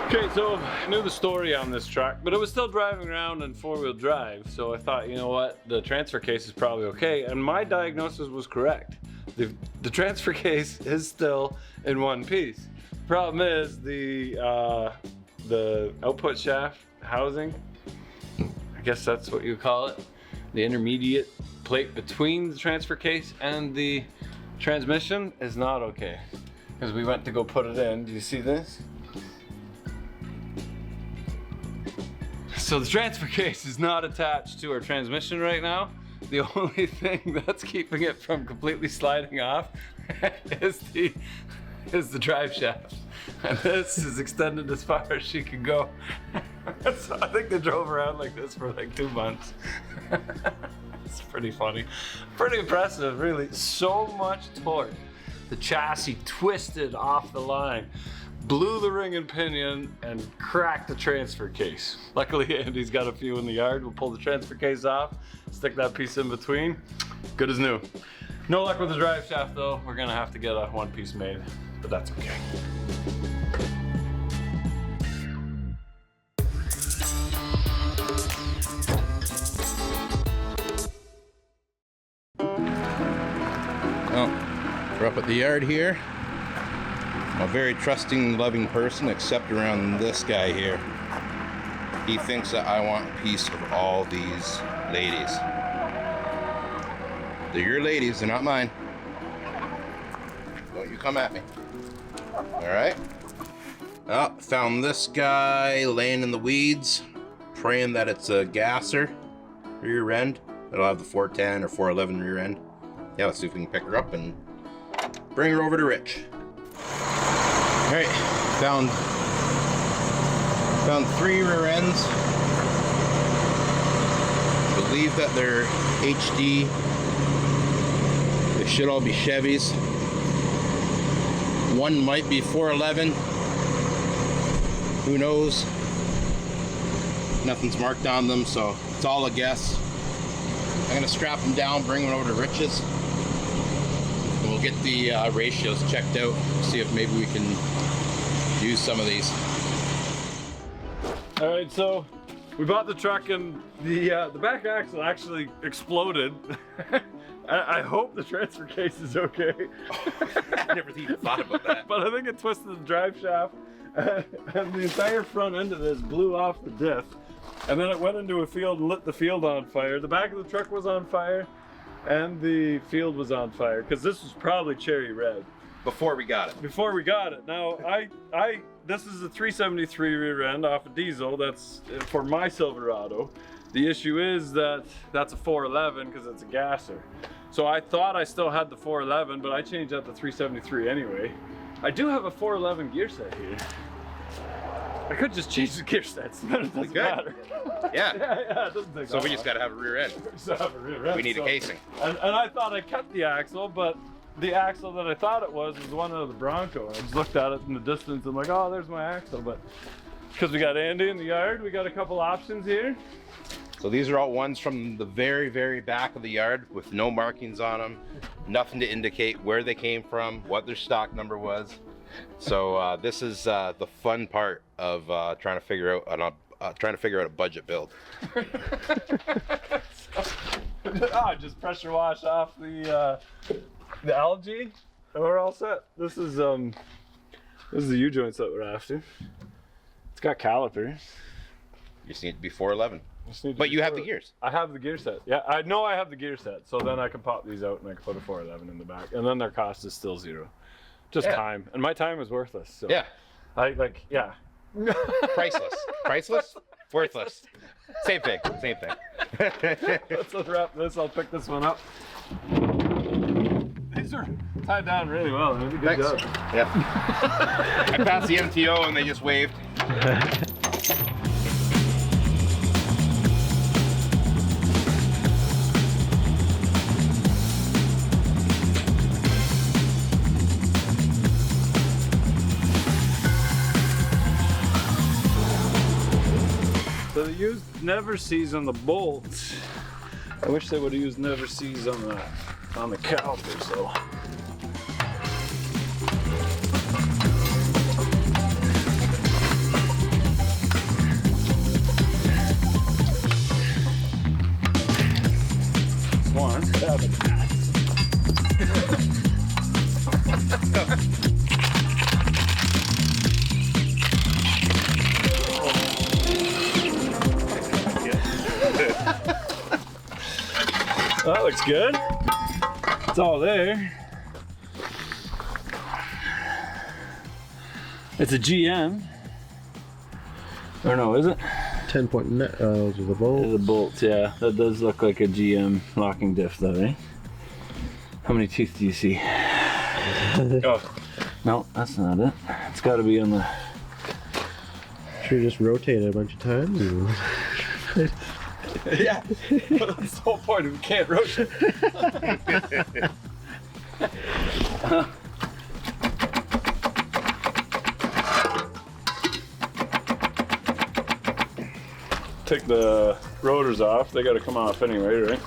Okay, so I knew the story on this truck, but it was still driving around in four-wheel drive, so I thought, you know what, the transfer case is probably okay, and my diagnosis was correct. The transfer case is still in one piece. Problem is the output shaft housing, I guess that's what you call it, the intermediate plate between the transfer case and the transmission is not okay. Because we went to go put it in, do you see this? So the transfer case is not attached to our transmission right now. The only thing that's keeping it from completely sliding off is the drive shaft. And this is extended as far as she can go. So I think they drove around like this for like 2 months. It's pretty funny. Pretty impressive, really. So much torque. The chassis twisted off the line, blew the ring and pinion, and cracked the transfer case. Luckily, Andy's got a few in the yard. We'll pull the transfer case off, stick that piece in between. Good as new. No luck with the drive shaft though. We're gonna have to get a one piece made, but that's okay. Well, we're up at the yard here. I'm a very trusting, loving person, except around this guy here. He thinks that I want a piece of all these ladies. They're your ladies, they're not mine. Don't you come at me. Alright? Oh, found this guy laying in the weeds, praying that it's a gasser rear end. It'll have the 410 or 411 rear end. Yeah, let's see if we can pick her up and bring her over to Rich. Alright, found 3 rear ends. Believe that they're HD. They should all be Chevys. One might be 411. Who knows? Nothing's marked on them, so it's all a guess. I'm gonna strap them down, bring them over to Rich's. We'll get the ratios checked out, see if maybe we can use some of these. All right, so we bought the truck and the back axle actually exploded. I hope the transfer case is okay. I never even thought about that. But I think it twisted the drive shaft and the entire front end of this blew off the diff. And then it went into a field and lit the field on fire. The back of the truck was on fire and the field was on fire because this was probably cherry red. Before we got it. Before we got it. Now, this is a 373 rear end off a diesel. That's for my Silverado. The issue is that that's a 411 because it's a gasser. So I thought I still had the 411, but I changed that to 373 anyway. I do have a 411 gear set here. I could just change the gear sets, but it doesn't matter. Yeah. Yeah, it doesn't take So we just gotta have a rear end. We need a casing. And I thought I kept the axle, but the axle that I thought it was one out of the Bronco. I just looked at it in the distance and I'm like, oh, there's my axle. But because we got Andy in the yard, we got a couple options here. So these are all ones from the very, very back of the yard with no markings on them, nothing to indicate where they came from, what their stock number was. So this is the fun part of trying to figure out a budget build. Just pressure wash off the algae, and we're all set. This is the U-joints that we're after. It's got calipers. You just need to be 411. But you have the gears. I have the gear set. Yeah, I know I have the gear set. So then I can pop these out and I can put a 411 in the back, and then their cost is still zero. Just time, and my time is worthless. So yeah. Yeah. Priceless. Priceless? Worthless. Same thing. Same thing. Let's unwrap this. I'll pick this one up. These are tied down really well. Good Thanks. job. Yeah. I passed the MTO and they just waved. So they used never sees on the bolts. I wish they would have used never sees on the calipers though. looks good. It's all there. It's a GM. Or no, is it? 10.9, those are the bolts. It's a bolt, yeah. That does look like a GM locking diff though, eh? How many teeth do you see? Oh, no, that's not it. It's gotta be on the... Sure, just rotate it a bunch of times. Yeah, well, that's the whole point. We can't rotate. Take the rotors off. They got to come off anyway, right?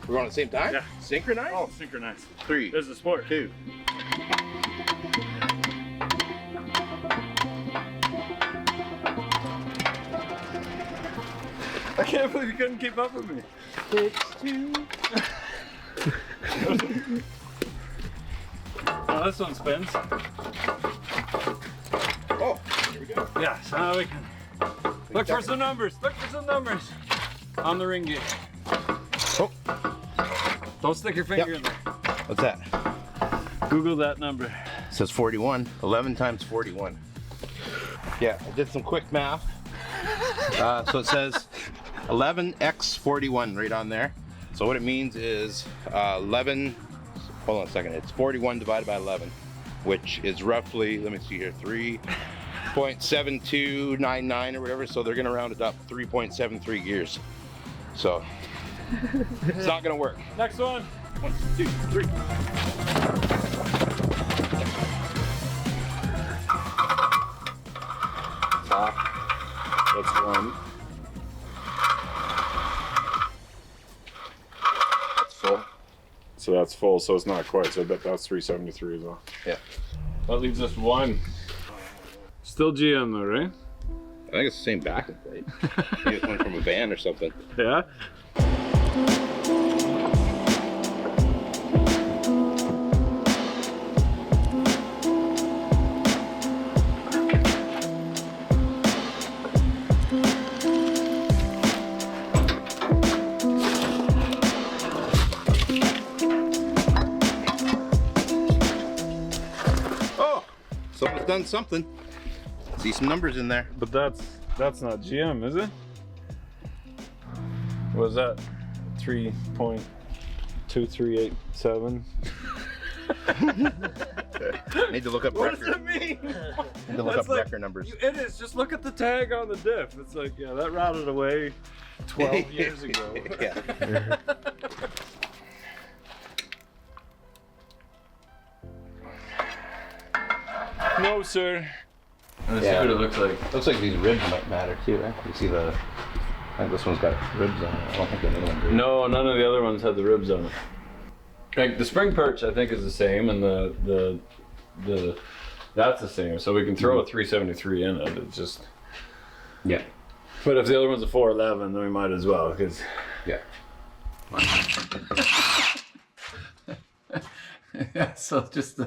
We're going at the same time? Yeah. Synchronized? Oh, synchronized. 3, There's the sport. 2. I can't believe you couldn't keep up with me. It's 2. Oh, this one spins. Oh, here we go. Yeah, so now we can look for some numbers. Look for some numbers on the ring gauge. Oh, Don't stick your finger in there. what's that? Google that number. It says 41. 11 times 41. Yeah, I did some quick math. So it says 11x41 right on there. So what it means is 11, hold on a second, it's 41 divided by 11, which is roughly, let me see here, 3.7299 or whatever. So they're gonna round it up 3.73 gears. So it's not gonna work. Next one. 1, 2, 3. Top. That's one. That's full. So that's full, so it's not quite. So I bet that's 373 as well. Yeah. That leaves us one. Still GM though, right? I think it's the same backing plate. Maybe it's one from a van or something. Yeah. Oh, someone's done something. See some numbers in there. But that's not GM, is it? What is that? 3.2387. Need to look up What does record. it mean? Need to look That's up like- record numbers. It is. Just look at the tag on the diff. It's like, yeah, that routed away 12 years ago. Yeah. No, sir. Let's Yeah. see what it looks like. Looks like these ribs might matter too. Eh? You see the? I think this one's got ribs on it. I don't think the other one did. No, none of the other ones had the ribs on it. Like the spring perch, I think is the same, and the that's the same. So we can throw a 373 in it. It's just. Yeah. But if the other one's a 411, then we might as well, because. Yeah. Yeah. So just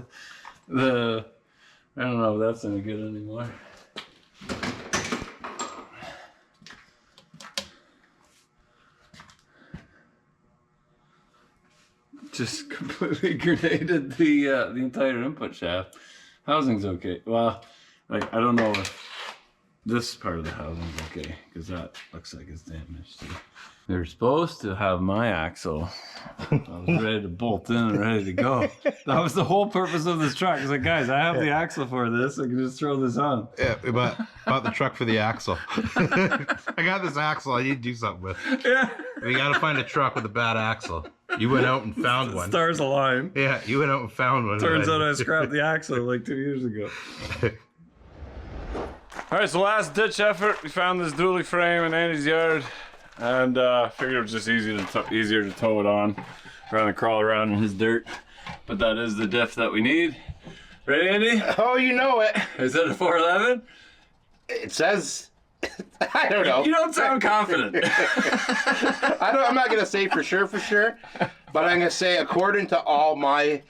the I don't know if that's any good anymore. Just completely grenaded the entire input shaft. Housing's okay. Well, like I don't know if this part of the housing's okay because that looks like it's damaged too. They're supposed to have my axle. I was ready to bolt in and ready to go. That was the whole purpose of this truck. It's like, guys, I have the axle for this. I can just throw this on. Yeah, we bought the truck for the axle. I got this axle I need to do something with. Yeah. We got to find a truck with a bad axle. You went out and found one. Stars align. Yeah, you went out and found one. Turns out I scrapped the axle like 2 years ago. All right, so last ditch effort. We found this dually frame in Andy's yard. And figured it was just easier to tow it on rather than crawl around in his dirt. But that is the diff that we need. Ready, Andy? Oh, you know it. Is it a 411? It says. I don't know. You don't sound confident. I'm not gonna say for sure, but I'm gonna say according to all my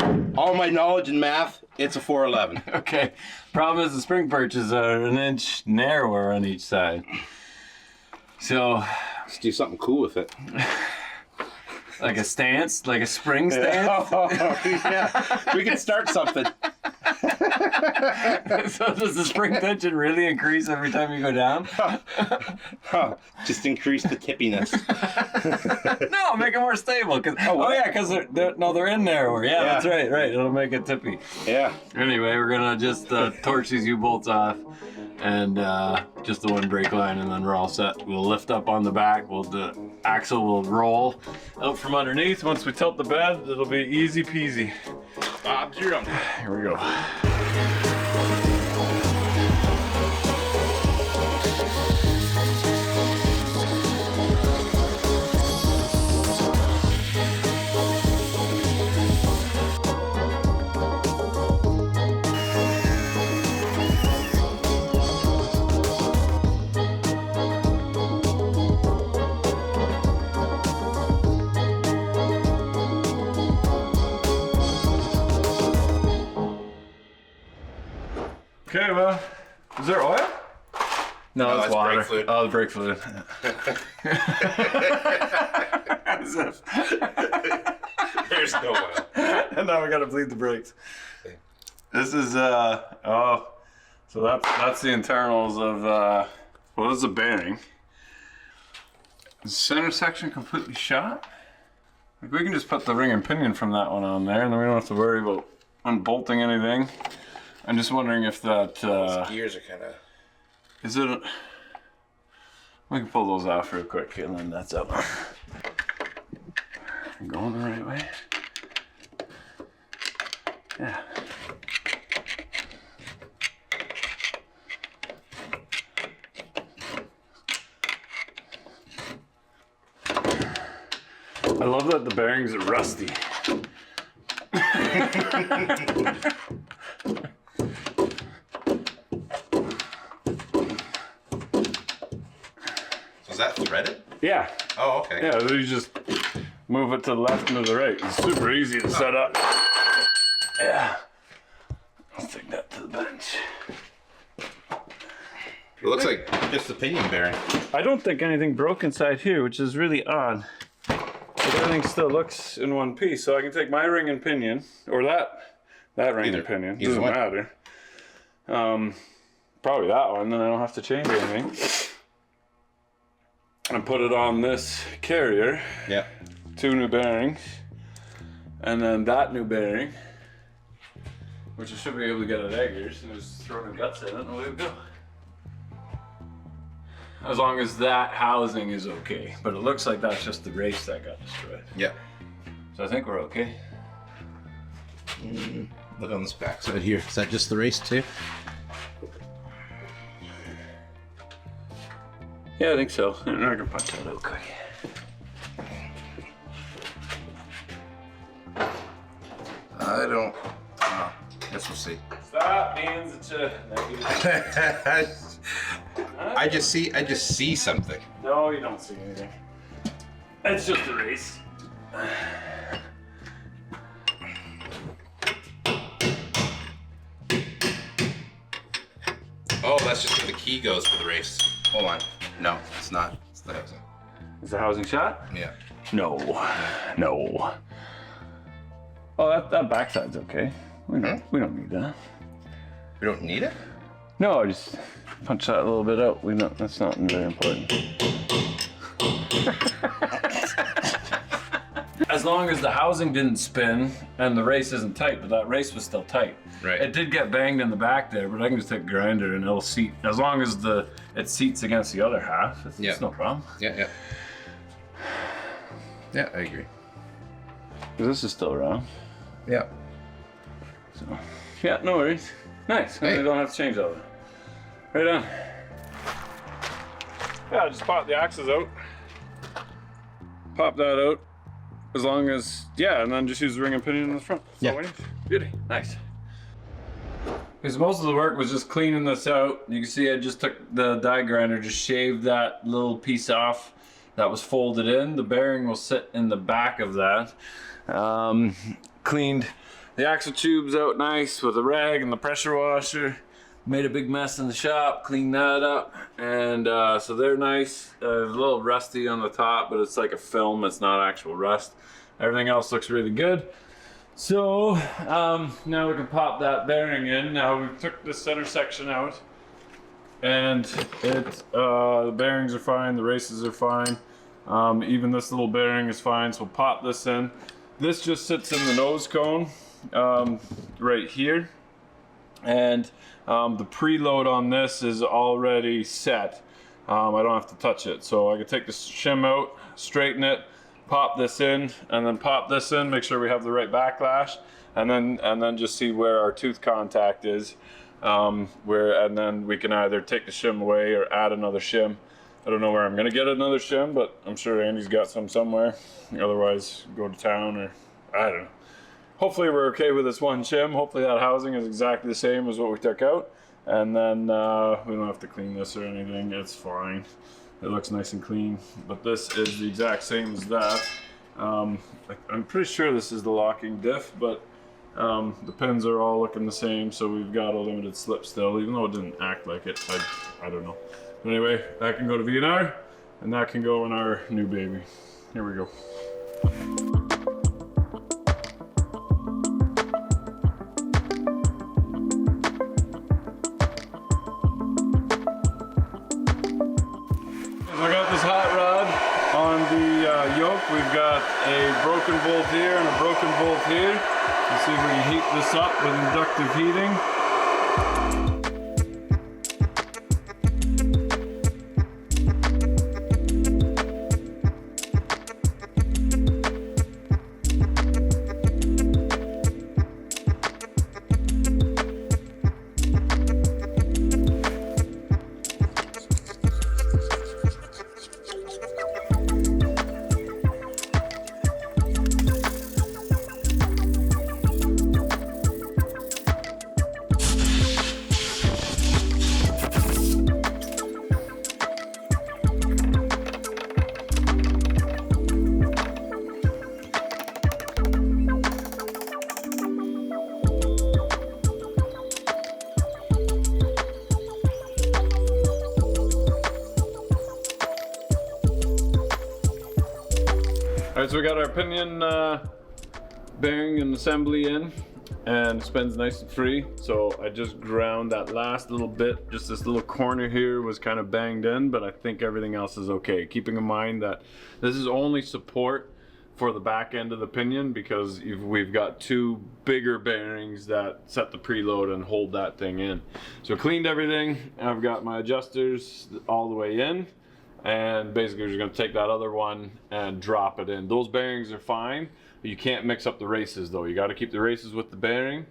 knowledge in math, it's a 411. Okay. Problem is the spring perches are an inch narrower on each side. So Let's do something cool with it. Like a stance, like a spring stance. Yeah, we can start something. So does the spring tension really increase every time you go down? Just increase the tippiness. No, make it more stable. Because they're in narrower. Yeah, Yeah. that's right. It'll make it tippy. Yeah. Anyway, we're gonna just torch these U-bolts off, and just the one brake line, and then we're all set. We'll lift up on the back. The axle will roll out from underneath. Once we tilt the bed, it'll be easy peasy. Bob's your uncle. Here we go. Okay, well, is there oil? No, it's that's water. brake fluid. Oh, the brake fluid. As if. There's no oil. And now we gotta bleed the brakes. This is so that's the internals of well, this is a bearing. Is the center section completely shot? Like we can just put the ring and pinion from that one on there, and then we don't have to worry about unbolting anything. I'm just wondering if that Those gears are kind of. is it. We can pull those off real quick, and then that's up. Going the right way. Yeah. I love that the bearings are rusty. Is that threaded? Yeah. Oh, okay. Yeah, you just move it to the left and to the right. It's super easy to set up. Yeah. Let's take that to the bench. It looks like just the pinion bearing. I don't think anything broke inside here, which is really odd. But everything still looks in one piece, so I can take my ring and pinion, or that ring and pinion. Doesn't matter. Probably that one, then I don't have to change anything. And put it on this carrier. Yeah. 2 new bearings, and then that new bearing, which I should be able to get at Eggers, and just throw the guts in it, and away we go. As long as that housing is okay, but it looks like that's just the race that got destroyed. Yeah. So I think we're okay. Look on this back side here. Is that just the race too? Yeah, I think so. And I can punch that out quick. I don't. Oh, guess we'll see. Stop means it's a negative. I just see something. No, you don't see anything. It's just a race. Oh, that's just where the key goes for the race. Hold on. No, it's not. It's the housing. Is the housing shot? Yeah. No. No. Oh, that backside's okay. We don't need that. We don't need it? No, I just punch that a little bit out. That's not very important. As long as the housing didn't spin and the race isn't tight, but that race was still tight. Right. It did get banged in the back there, but I can just take a grinder and it'll seat. As long as it seats against the other half, it's no problem. Yeah. Yeah, I agree. This is still around. Yeah. So, yeah, no worries. Nice. Hey. I don't have to change all that. Right on. Yeah, I just pop the axles out. Pop that out. As long as, and then just use the ring and pinion in the front. That's all we need. Beauty. Nice. Because most of the work was just cleaning this out. You can see I just took the die grinder, just shaved that little piece off that was folded in. The bearing will sit in the back of that. Cleaned the axle tubes out nice with a rag and the pressure washer. Made a big mess in the shop, cleaned that up, and so they're nice. It's a little rusty on the top, but it's like a film, it's not actual rust. Everything else looks really good. So now we can pop that bearing in. Now we took the center section out, and the bearings are fine, the races are fine. Even this little bearing is fine, so we'll pop this in. This just sits in the nose cone right here, and the preload on this is already set. I don't have to touch it, so I can take the shim out, straighten it, pop this in, and then pop this in, make sure we have the right backlash, and then just see where our tooth contact is, and then we can either take the shim away or add another shim. I don't know where I'm gonna get another shim, but I'm sure Andy's got some somewhere. Otherwise, go to town, or I don't know. Hopefully we're okay with this one shim. Hopefully that housing is exactly the same as what we took out. And then we don't have to clean this or anything. It's fine. It looks nice and clean. But this is the exact same as that. I'm pretty sure this is the locking diff, but the pins are all looking the same. So we've got a limited slip still, even though it didn't act like it. I don't know. But anyway, that can go to V&R, and that can go in our new baby. Here we go. We've got a broken bolt here and a broken bolt here. Let's see if we can heat this up with inductive heating. Alright, so we got our pinion bearing and assembly in, and it spins nice and free. So I just ground that last little bit, just this little corner here was kind of banged in, but I think everything else is okay. Keeping in mind that this is only support for the back end of the pinion, because we've got two bigger bearings that set the preload and hold that thing in. So cleaned everything. I've got my adjusters all the way in. And basically we're just gonna take that other one and drop it in. Those bearings are fine, but you can't mix up the races though. You gotta keep the races with the bearing,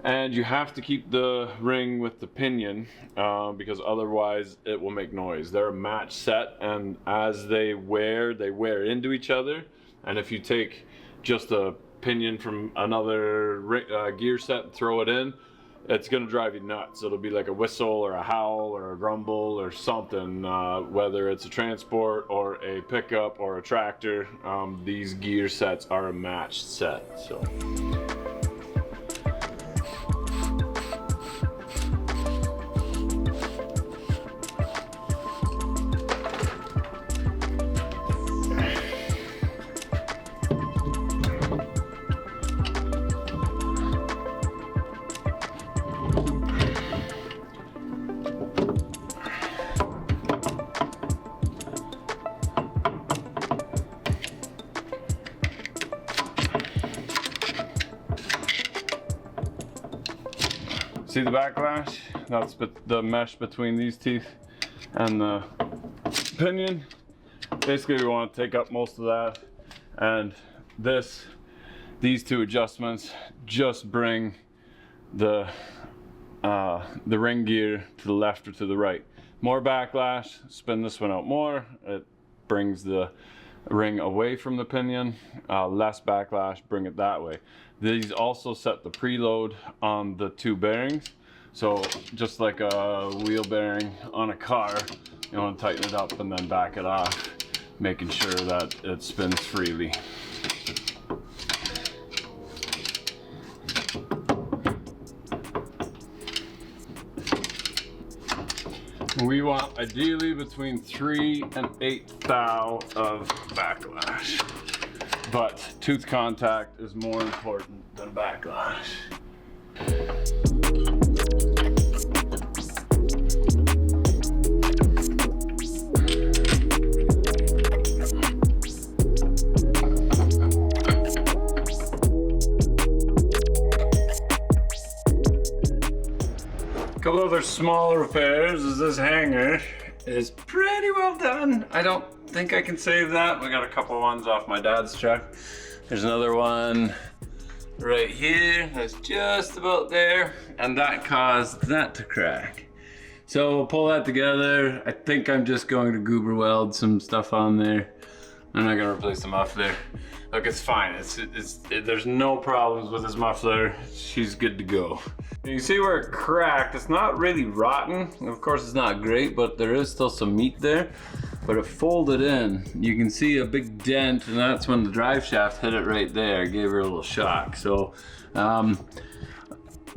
and you have to keep the ring with the pinion, because otherwise it will make noise. They're a match set, and as they wear into each other. And if you take just a pinion from another gear set and throw it in, it's gonna drive you nuts. It'll be like a whistle or a howl or a grumble or something, whether it's a transport or a pickup or a tractor. These gear sets are a matched set, so. See the backlash? That's the mesh between these teeth and the pinion. Basically we want to take up most of that, and these two adjustments just bring the ring gear to the left or to the right. More backlash, spin this one out more, it brings the ring away from the pinion. Less backlash, bring it that way. These also set the preload on the two bearings. So just like a wheel bearing on a car, you want to tighten it up and then back it off, making sure that it spins freely. We want ideally between 3 and 8 thou of backlash. But tooth contact is more important than backlash. A couple other smaller repairs is this hanger is pretty well done. I don't think I can save that. We got a couple ones off my dad's truck. There's another one right here that's just about there, and that caused that to crack. So we'll pull that together. I think I'm just going to goober weld some stuff on there. I'm not gonna replace the muffler. Look, it's fine. There's no problems with this muffler. She's good to go. You can see where it cracked. It's not really rotten. Of course, it's not great, but there is still some meat there. But it folded in. You can see a big dent, and that's when the drive shaft hit it right there. It gave her a little shock. So I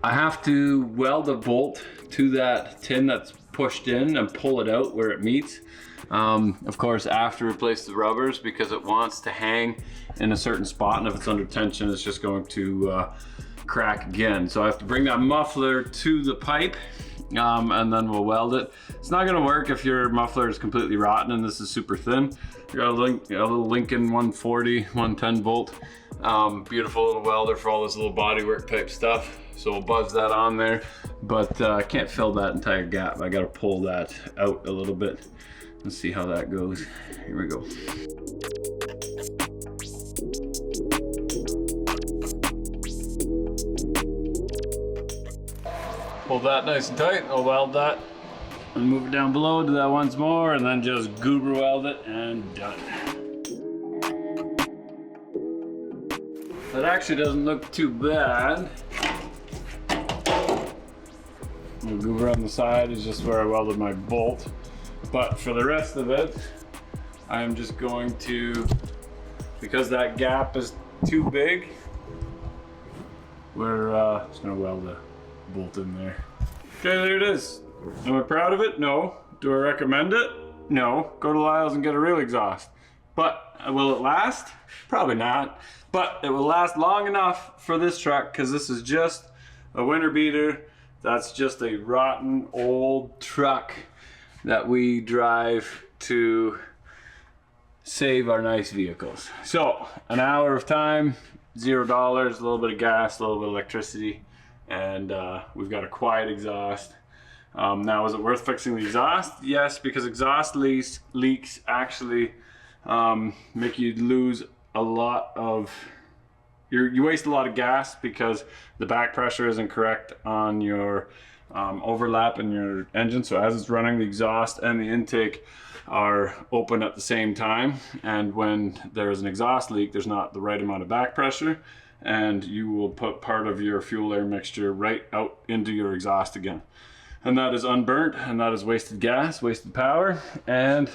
have to weld a bolt to that tin that's pushed in and pull it out where it meets. Of course, I have to replace the rubbers because it wants to hang in a certain spot, and if it's under tension, it's just going to crack again. So I have to bring that muffler to the pipe, and then we'll weld it. It's not gonna work if your muffler is completely rotten and this is super thin. You got a little Lincoln 140, 110 volt. Beautiful little welder for all this little bodywork type stuff. So we'll buzz that on there, but I can't fill that entire gap. I gotta pull that out a little bit. Let's see how that goes. Here we go. Hold that nice and tight. I'll weld that and move it down below, do that once more, and then just goober weld it and done. That actually doesn't look too bad. The goober on the side is just where I welded my bolt. But for the rest of it, I am just going to, because that gap is too big, we're just gonna weld the bolt in there. Okay, there it is. Am I proud of it? No. Do I recommend it? No. Go to Lyle's and get a real exhaust. But will it last? Probably not. But it will last long enough for this truck because this is just a winter beater. That's just a rotten old truck that we drive to save our nice vehicles. So an hour of time, $0, a little bit of gas, a little bit of electricity, and we've got a quiet exhaust. Now, is it worth fixing the exhaust? Yes, because exhaust leaks actually make you lose a lot of, you waste a lot of gas because the back pressure isn't correct on your overlap in your engine. So as it's running, the exhaust and the intake are open at the same time, and when there's an exhaust leak, there's not the right amount of back pressure, and you will put part of your fuel air mixture right out into your exhaust again, and that is unburnt, and that is wasted gas, wasted power. And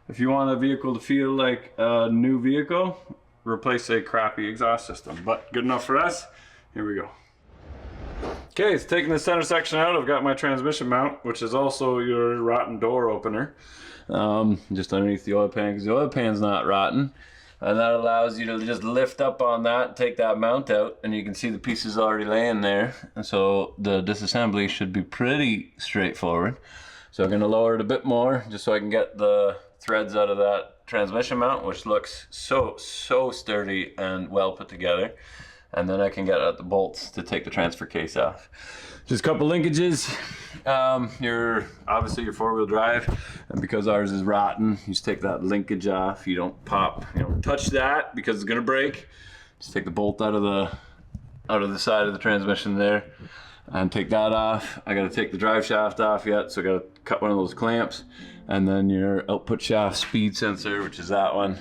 if you want a vehicle to feel like a new vehicle, replace a crappy exhaust system. But good enough for us. Here we go. Okay, it's taking the center section out. I've got my transmission mount, which is also your rotten door opener, just underneath the oil pan, because the oil pan's not rotten. And that allows you to just lift up on that, take that mount out, and you can see the pieces already laying there. And so the disassembly should be pretty straightforward. So I'm gonna lower it a bit more, just so I can get the threads out of that transmission mount, which looks so sturdy and well put together. And then I can get at the bolts to take the transfer case off. Just a couple linkages. Obviously your four-wheel drive, and because ours is rotten, you just take that linkage off. You don't touch that because it's gonna break. Just take the bolt out of the side of the transmission there and take that off. I gotta take the drive shaft off yet, so I gotta cut one of those clamps, and then your output shaft speed sensor, which is that one,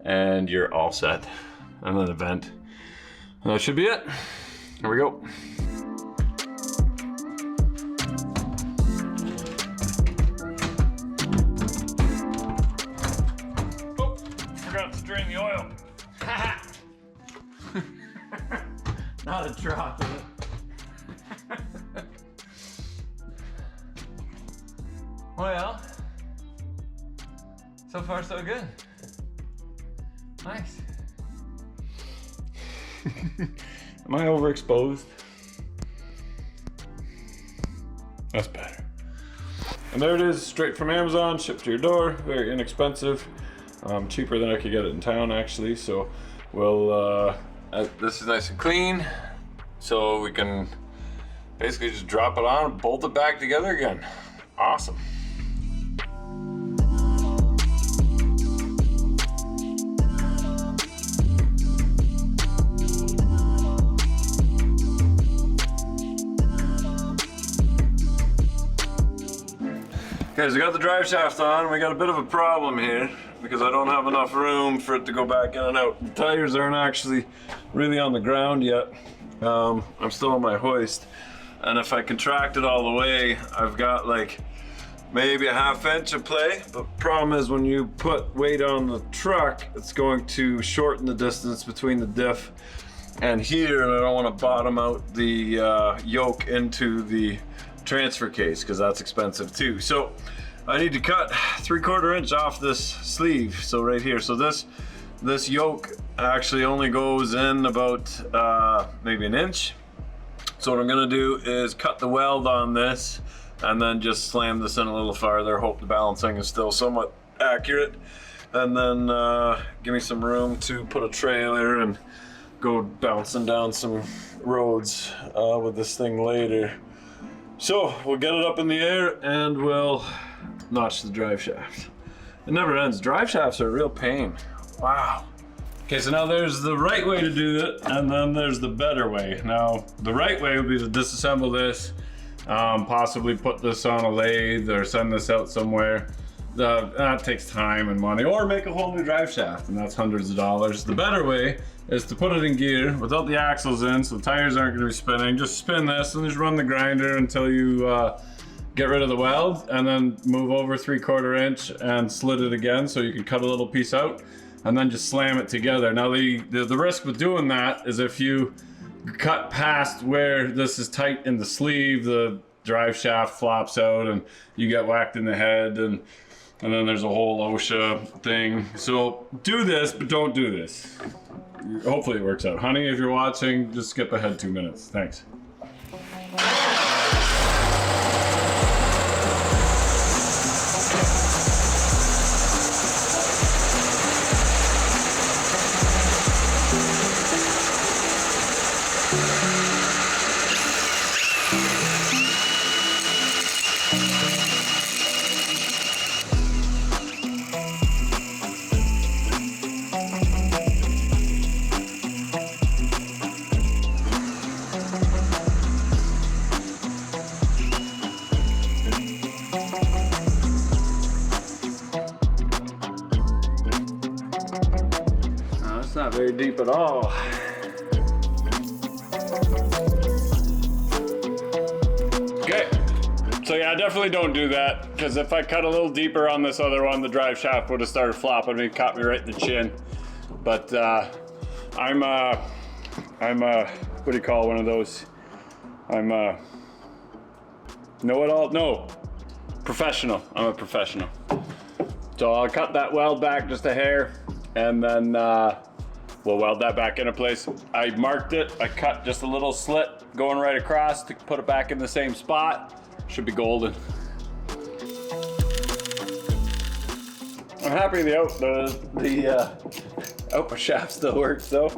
and you're all set. And then a vent. That should be it. Here we go. Oh, forgot to drain the oil. Not a drop in it. Well, so far so good. Nice. Am I overexposed? That's better. And there it is, straight from Amazon, shipped to your door, very inexpensive. Cheaper than I could get it in town actually, so we'll, this is nice and clean, so we can basically just drop it on and bolt it back together again. Awesome. Okay, so we got the drive shaft on. We got a bit of a problem here because I don't have enough room for it to go back in and out. The tires aren't actually really on the ground yet. I'm still on my hoist. And if I contract it all the way, I've got like maybe a ½ inch of play. But the problem is when you put weight on the truck, it's going to shorten the distance between the diff and here, and I don't want to bottom out the yoke into the transfer case because that's expensive too. So I need to cut 3/4 inch off this sleeve, so right here. So this yoke actually only goes in about maybe an inch. So what I'm gonna do is cut the weld on this and then just slam this in a little farther. Hope the balancing is still somewhat accurate, and then give me some room to put a trailer and go bouncing down some roads with this thing later. So we'll get it up in the air and we'll notch the drive shaft. It never ends. Drive shafts are a real pain. Wow. Okay, so now there's the right way to do it, and then there's the better way. Now, the right way would be to disassemble this, possibly put this on a lathe or send this out somewhere. That takes time and money, or make a whole new drive shaft, and that's hundreds of dollars. The better way is to put it in gear without the axles in, so the tires aren't going to be spinning. Just spin this and just run the grinder until you get rid of the weld, and then move over 3/4 inch and slit it again so you can cut a little piece out, and then just slam it together. Now the risk with doing that is if you cut past where this is tight in the sleeve, the drive shaft flops out and you get whacked in the head, and then there's a whole OSHA thing. So do this, but don't do this. Hopefully it works out. Honey, if you're watching, just skip ahead 2 minutes. Thanks. Not very deep at all. Okay, so yeah, definitely don't do that, because if I cut a little deeper on this other one, the drive shaft would have started flopping me, caught me right in the chin. But I'm what do you call one of those? I'm know-it-all? No, professional. I'm a professional. So I'll cut that weld back just a hair, and then we'll weld that back into place. I marked it. I cut just a little slit going right across to put it back in the same spot. Should be golden. I'm happy the output shaft still works though.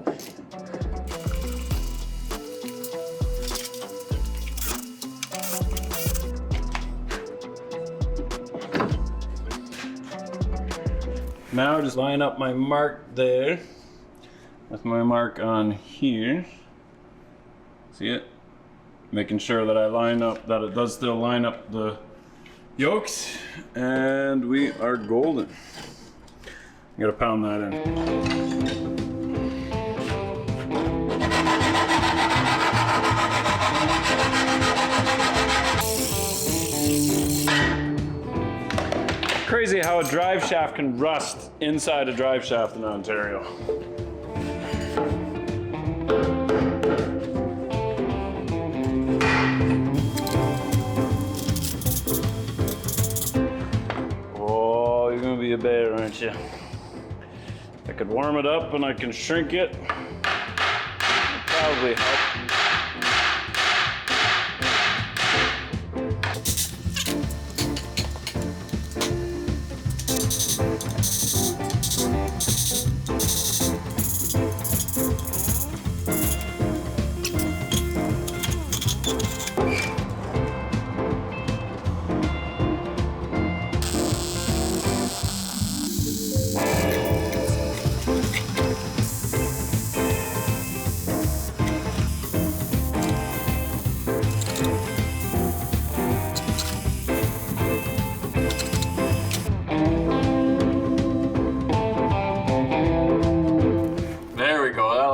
Now just line up my mark there with my mark on here. See it? Making sure that I line up, that it does still line up the yokes, and we are golden. I'm gonna pound that in. Crazy how a drive shaft can rust inside a drive shaft in Ontario. can't you? If I could warm it up and I can shrink it, it'd probably help.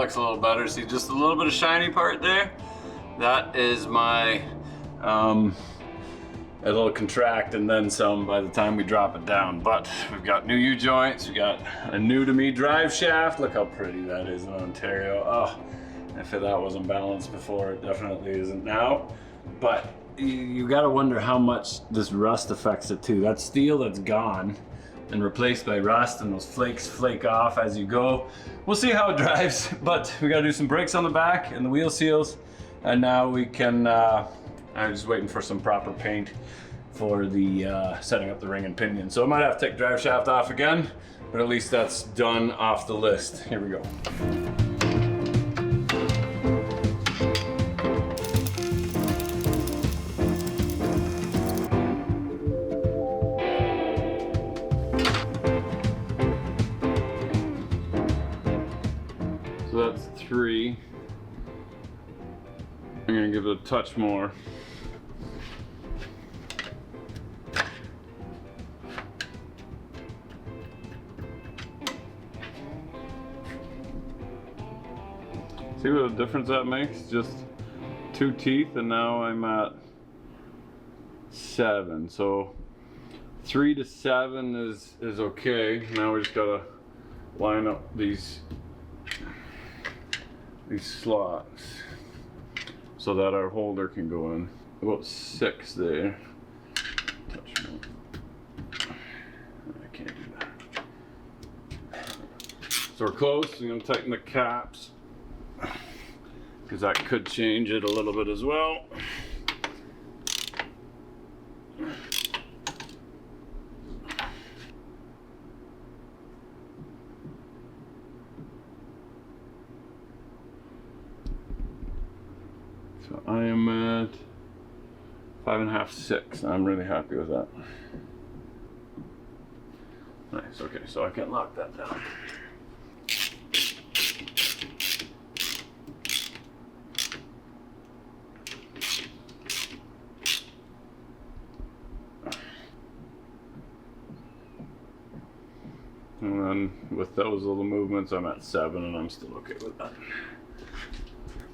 A little better. See, just a little bit of shiny part there. That is my it'll contract and then some by the time we drop it down. But we've got new U-joints, we got a new to me drive shaft. Look how pretty that is in Ontario. Oh, if that wasn't balanced before, it definitely isn't now. But you gotta wonder how much this rust affects it too. That steel that's gone and replaced by rust, and those flakes flake off as you go. We'll see how it drives, but we gotta do some brakes on the back and the wheel seals, and now we can, I'm just waiting for some proper paint for the setting up the ring and pinion. So I might have to take drive shaft off again, but at least that's done off the list. Here we go. So that's 3. I'm gonna give it a touch more. See what a difference that makes? Just 2 teeth, and now I'm at 7. So 3 to 7 is okay. Now we just gotta line up these slots so that our holder can go in. About 6 there. Touch more. I can't do that. So we're close. I'm gonna tighten the caps because that could change it a little bit as well. So I am at 5.5, 6. I'm really happy with that. Nice, okay, so I can lock that down. And then with those little movements, I'm at 7, and I'm still okay with that.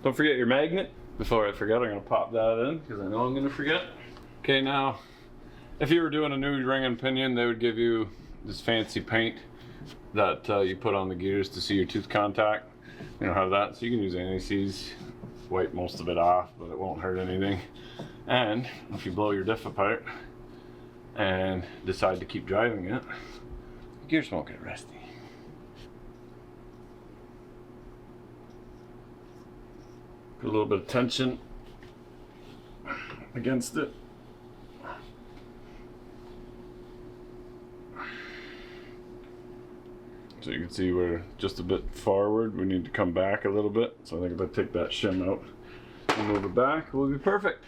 Don't forget your magnet. Before I forget, I'm gonna pop that in because I know I'm gonna forget. Okay, now, if you were doing a new ring and pinion, they would give you this fancy paint that you put on the gears to see your tooth contact. You don't have that, so you can use anti-seize, wipe most of it off, but it won't hurt anything. And if you blow your diff apart and decide to keep driving it, the gears won't get rusty. Put a little bit of tension against it. So you can see we're just a bit forward. We need to come back a little bit. So I think if I take that shim out and move it back, we'll be perfect.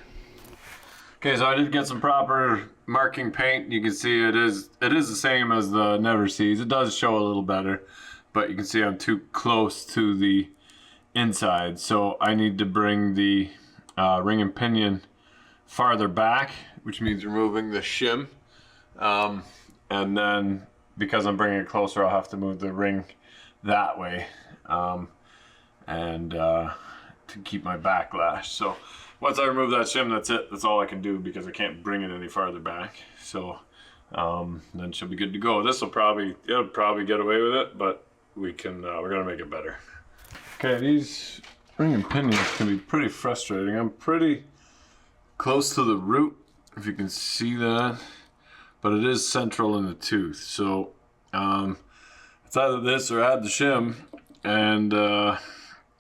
Okay, so I did get some proper marking paint. You can see it is the same as the Never Sees. It does show a little better, but you can see I'm too close to the inside. So I need to bring the ring and pinion farther back, which means removing the shim. And then because I'm bringing it closer, I'll have to move the ring that way to keep my backlash. So once I remove that shim, that's it. That's all I can do because I can't bring it any farther back. So then she'll be good to go. It'll probably get away with it, but we're gonna make it better. Okay, these ring and pinions can be pretty frustrating. I'm pretty close to the root, if you can see that, but it is central in the tooth. So It's either this or add the shim, and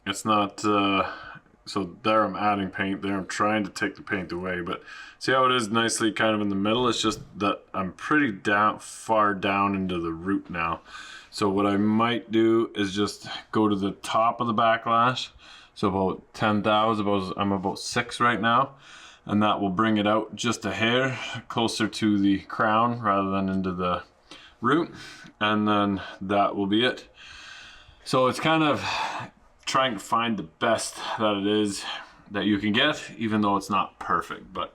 it's not. So there I'm adding paint. There I'm trying to take the paint away, but see how it is nicely kind of in the middle. It's just that I'm pretty far down into the root now. So what I might do is just go to the top of the backlash. So about 10 thou, I'm about 6 right now. And that will bring it out just a hair closer to the crown rather than into the root. And then that will be it. So it's kind of trying to find the best that it is that you can get, even though it's not perfect. But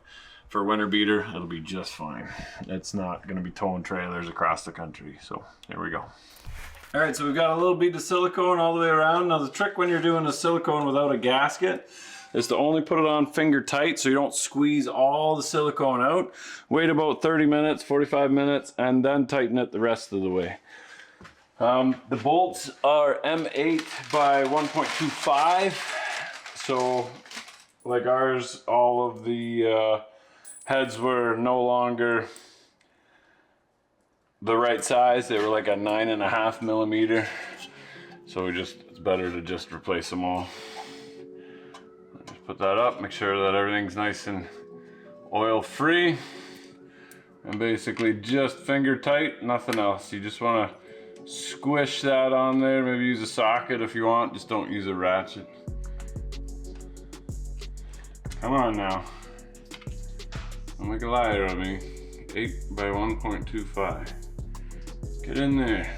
for a winter beater, it'll be just fine. It's not gonna be towing trailers across the country. So here we go. All right, so we've got a little bead of silicone all the way around. Now the trick when you're doing a silicone without a gasket is to only put it on finger tight so you don't squeeze all the silicone out. Wait about 30 minutes, 45 minutes, and then tighten it the rest of the way. The bolts are M8 by 1.25. So like ours, all of the heads were no longer the right size. They were like a 9.5 millimeter. So it's better to just replace them all. Just put that up, make sure that everything's nice and oil free. And basically just finger tight, nothing else. You just wanna squish that on there. Maybe use a socket if you want, just don't use a ratchet. Come on now. Don't make a liar of me. 8 by 1.25. Get in there.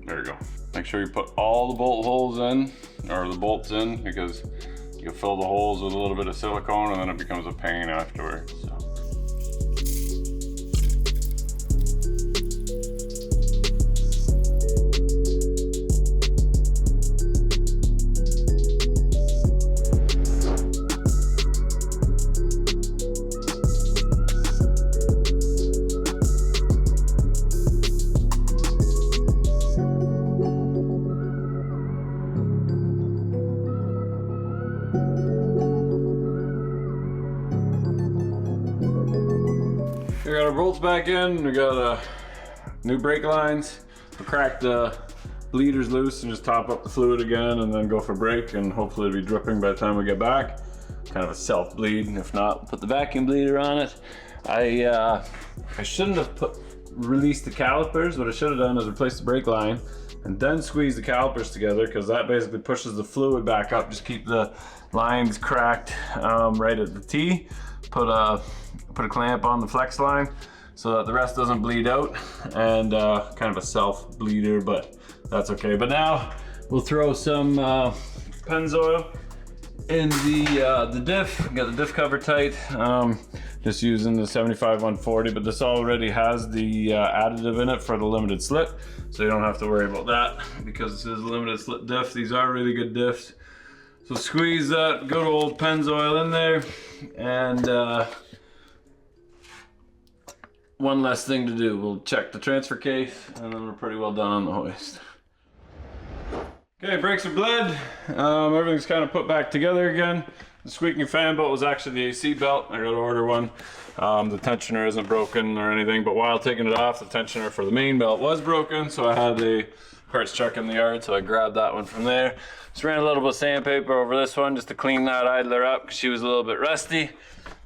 There we go. Make sure you put all the bolt holes in, or the bolts in, because you'll fill the holes with a little bit of silicone and then it becomes a pain afterwards. So. We got our bolts back in, we got new brake lines. We cracked the bleeders loose and just top up the fluid again and then go for brake, and hopefully it'll be dripping by the time we get back. Kind of a self bleed, and if not, put the vacuum bleeder on it. I shouldn't have released the calipers. What I should have done is replace the brake line and then squeeze the calipers together, because that basically pushes the fluid back up. Just keep the lines cracked right at the T. Put a clamp on the flex line so that the rest doesn't bleed out, and kind of a self bleeder, but that's okay. But now we'll throw some Pennzoil in the diff. Got the diff cover tight, just using the 75-140, but this already has the additive in it for the limited slip, so you don't have to worry about that because this is a limited slip diff. These are really good diffs. So squeeze that good old Pennzoil in there, and one less thing to do. We'll check the transfer case, and then we're pretty well done on the hoist. Okay, brakes are bled. Everything's kind of put back together again. The squeaking fan belt was actually the AC belt. I got to order one. The tensioner isn't broken or anything, but while taking it off, the tensioner for the main belt was broken, so I had a parts truck in the yard, so I grabbed that one from there. Just ran a little bit of sandpaper over this one just to clean that idler up because she was a little bit rusty.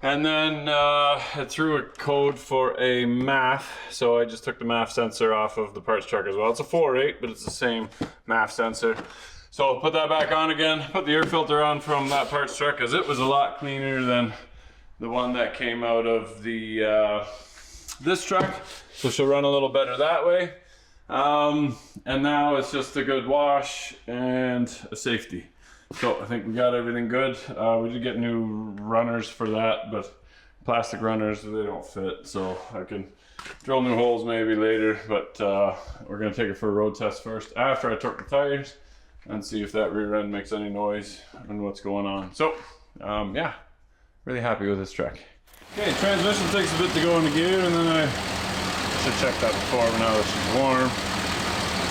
And then I threw a code for a MAF, so I just took the MAF sensor off of the parts truck as well. It's a 4.8, but it's the same MAF sensor. So I'll put that back on again, put the air filter on from that parts truck because it was a lot cleaner than the one that came out of the this truck. So she'll run a little better that way. And now it's just a good wash and a safety. So I think we got everything good. We did get new runners for that, but plastic runners, they don't fit. So I can drill new holes maybe later, but we're gonna take it for a road test first after I torque the tires and see if that rear end makes any noise and what's going on. So yeah, really happy with this truck. Okay, transmission takes a bit to go into gear, and then I should check that before, but now that she's warm,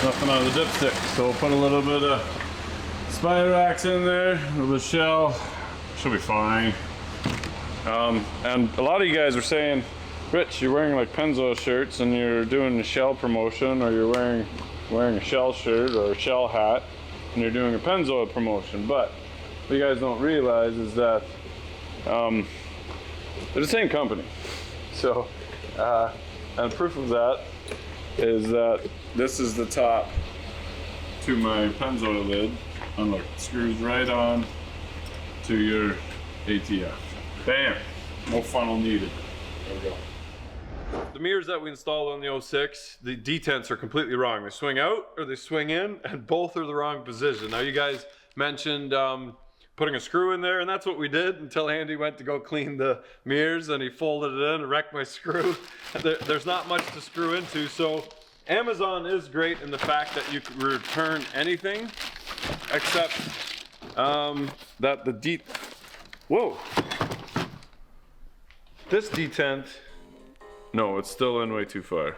nothing on the dipstick. So we'll put a little bit of spider axe in there, a little bit of shell, she'll be fine. And a lot of you guys were saying Rich, you're wearing like Pennzoil shirts and you're doing a Shell promotion, or you're wearing a Shell shirt or a Shell hat and you're doing a Pennzoil promotion. But what you guys don't realize is that they're the same company. So, and proof of that is that this is the top to my Pennzoil lid, and look, it screws right on to your ATF. Bam! No funnel needed. There we go. The mirrors that we installed on the 06, the detents are completely wrong. They swing out or they swing in, and both are the wrong position. Now you guys mentioned putting a screw in there, and that's what we did until Andy went to go clean the mirrors and he folded it in and wrecked my screw. There's not much to screw into, so Amazon is great in the fact that you can return anything except that the whoa! This detent, no, it's still in way too far.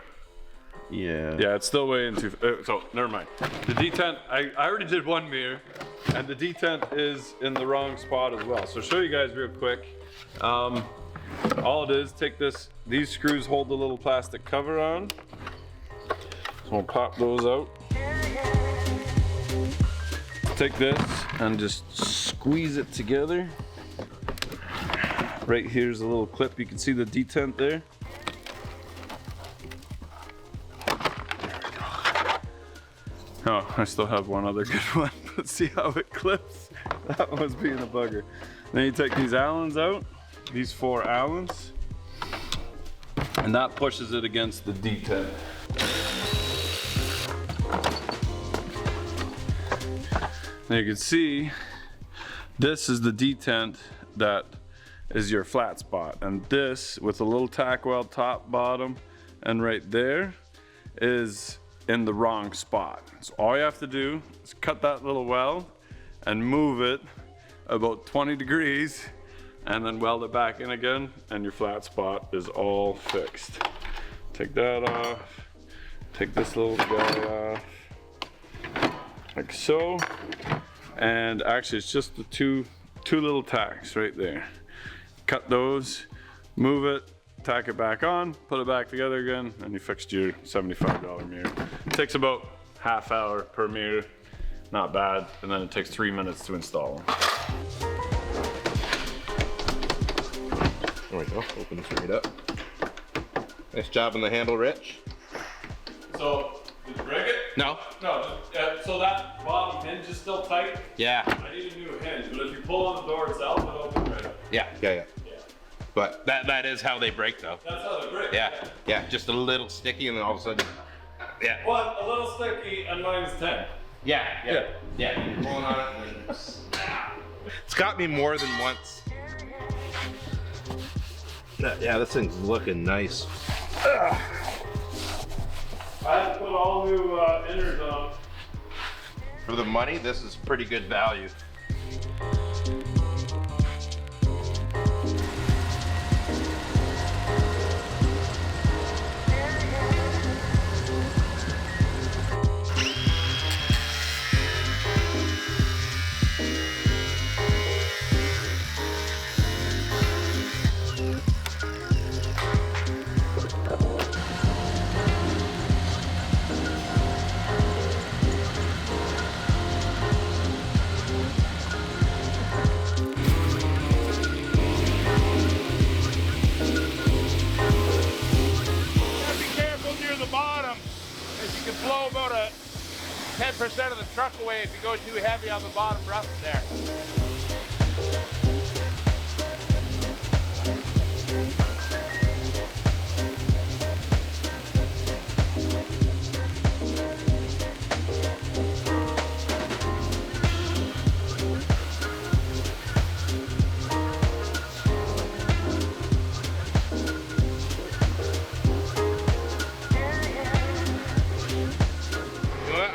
Yeah. Yeah, it's still way in too so never mind. The detent, I already did one mirror, and the detent is in the wrong spot as well. So I'll show you guys real quick. All it is, take these screws hold the little plastic cover on. So we'll pop those out. Take this and just squeeze it together. Right here's a little clip. You can see the detent there. Oh, I still have one other good one. Let's see how it clips. That one's being a bugger. Then you take these Allens out, these 4 Allens, and that pushes it against the detent. Now you can see this is the detent that is your flat spot, and this with a little tack weld top, bottom, and right there is in the wrong spot. So all you have to do is cut that little weld and move it about 20 degrees and then weld it back in again, and your flat spot is all fixed. Take that off, take this little guy off, like so, and actually it's just the two little tacks right there. Cut those, move it, tack it back on, put it back together again, and you fixed your $75 mirror. It takes about half hour per mirror, not bad, and then it takes 3 minutes to install them. There we go, opens right up. Nice job on the handle, Rich. So, did you break it? No. No, so that bottom hinge is still tight? Yeah. I need a new hinge, but if you pull on the door itself, it'll open right up. Yeah. But that is how they break, though. That's how they break. Yeah, just a little sticky, and then all of a sudden, yeah. One, a little sticky, and mine's 10. Yeah. You're pulling on it, and it's got me more than once. Yeah, this thing's looking nice. I had to put all new inners on. For the money, this is pretty good value. Blow about 10% of the truck away if you go too heavy on the bottom rust there.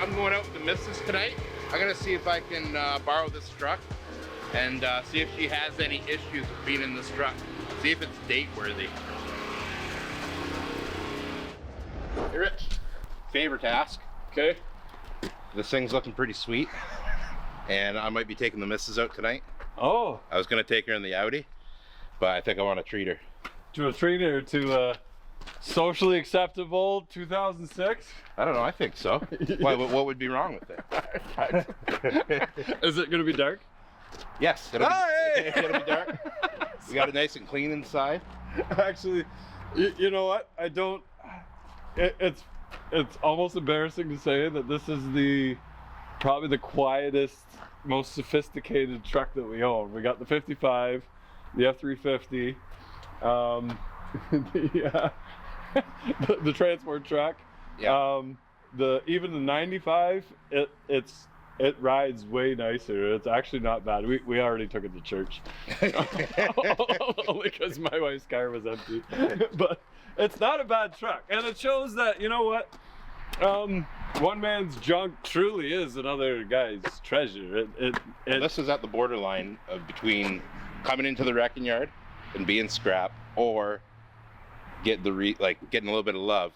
I'm going out with the missus tonight. I'm gonna see if I can borrow this truck and see if she has any issues with being in this truck. See if it's date worthy. Hey Rich, favor to ask. Okay. This thing's looking pretty sweet, and I might be taking the missus out tonight. Oh. I was gonna take her in the Audi, but I think I want to treat her. to a treat or to a socially acceptable 2006? I don't know. I think so. Why? What would be wrong with it? Is it gonna be dark? Yes. It'll be dark. We got it nice and clean inside. Actually, you know what? I don't. It's almost embarrassing to say that this is probably the quietest, most sophisticated truck that we own. We got the 55, the F350, the transport truck. Yeah. Even the 95. It rides way nicer. It's actually not bad. We already took it to church. Only because my wife's car was empty. But it's not a bad truck. And it shows that, you know what? One man's junk truly is another guy's treasure. This is at the borderline of between coming into the wrecking yard and being scrap, or getting a little bit of love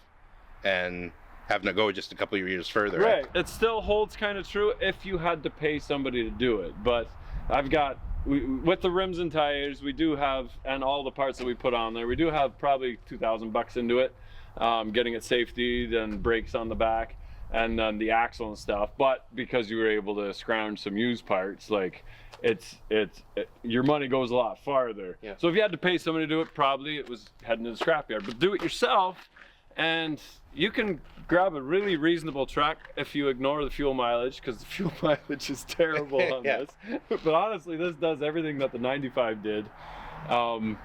and having to go just a couple of years further. Right. It still holds kind of true if you had to pay somebody to do it. But I've got, with the rims and tires, we do have, and all the parts that we put on there, we do have probably $2,000 into it, getting it safetied and brakes on the back, and then the axle and stuff. But because you were able to scrounge some used parts, like your money goes a lot farther. Yeah. So if you had to pay somebody to do it, probably it was heading to the scrapyard. But do it yourself, and you can grab a really reasonable truck if you ignore the fuel mileage, because the fuel mileage is terrible on Yeah. this. But honestly, this does everything that the 95 did. Well,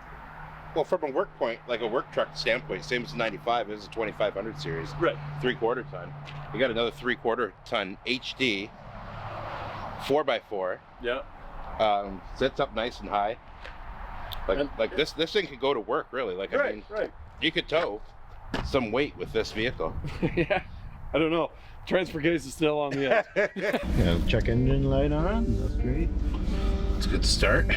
from a work point, like a work truck standpoint, same as the 95, this is a 2500 series. Right. 3/4 ton. You got another 3/4 ton HD 4x4. Yeah. Sits up nice and high. Like this thing could go to work, really. Like, I mean, Right. you could tow some weight with this vehicle. Yeah. I don't know. Transfer case is still on the end. Yeah, check engine light on. That's great. It's a good start.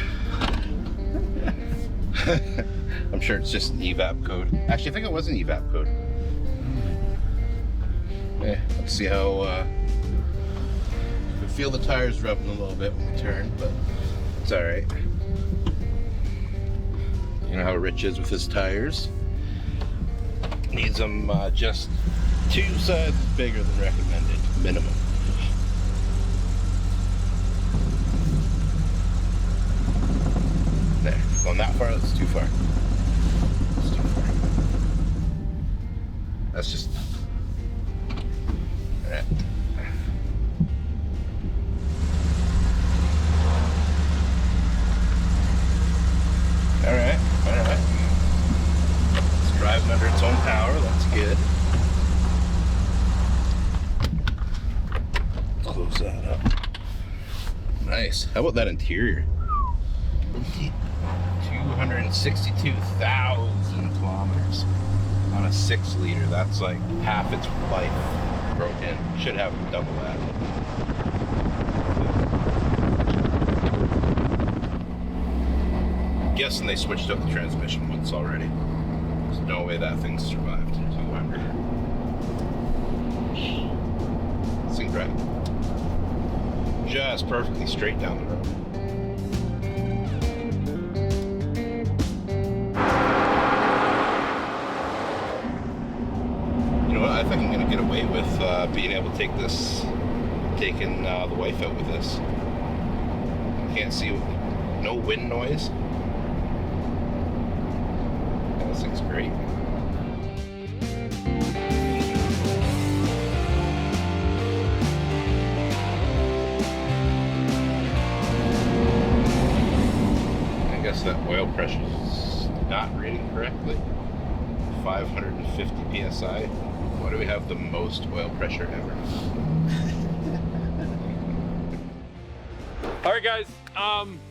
I'm sure it's just an evap code. Actually, I think it was an evap code. Yeah, let's see how you can feel the tires rubbing a little bit when we turn, but it's all right. You know how Rich is with his tires. Needs them just 2 sizes bigger than recommended, minimum. There, going that far, that's too far. That's too far. That's just... Alright. Alright. It's driving under its own power, that's good. Close that up. Nice. How about that interior? 262,000 kilometers on a 6-liter. That's like half its life broken. Should have double that. I'm guessing they switched up the transmission once already. There's no way that thing survived 200. This thing drives just perfectly straight down the road. I think I'm gonna get away with being able to taking the wife out with this. Can't see, no wind noise. Yeah, this thing's great. I guess that oil pressure is not rating correctly. 550 psi. Why do we have the most oil pressure ever? All right, guys.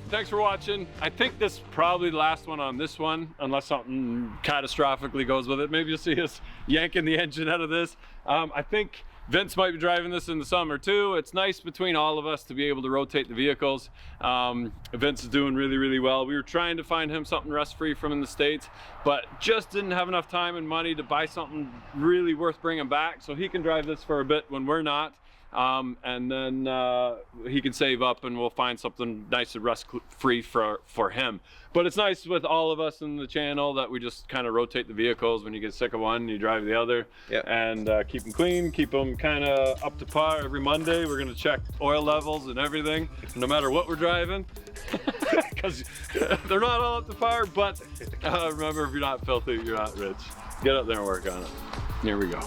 Thanks for watching. I think this is probably the last one on this one, unless something catastrophically goes with it. Maybe you'll see us yanking the engine out of this. I think Vince might be driving this in the summer too. It's nice between all of us to be able to rotate the vehicles. Vince is doing really, really well. We were trying to find him something rust-free from in the States, but just didn't have enough time and money to buy something really worth bringing back, so he can drive this for a bit when we're not. and then he can save up and we'll find something nice and rust free for him. But it's nice with all of us in the channel that we just kind of rotate the vehicles. When you get sick of one, you drive the other. Yep. And keep them clean, keep them kind of up to par. Every Monday we're going to check oil levels and everything, no matter what we're driving, because they're not all up to par. But remember, if you're not filthy, you're not rich. Get up there and work on it. Here we go.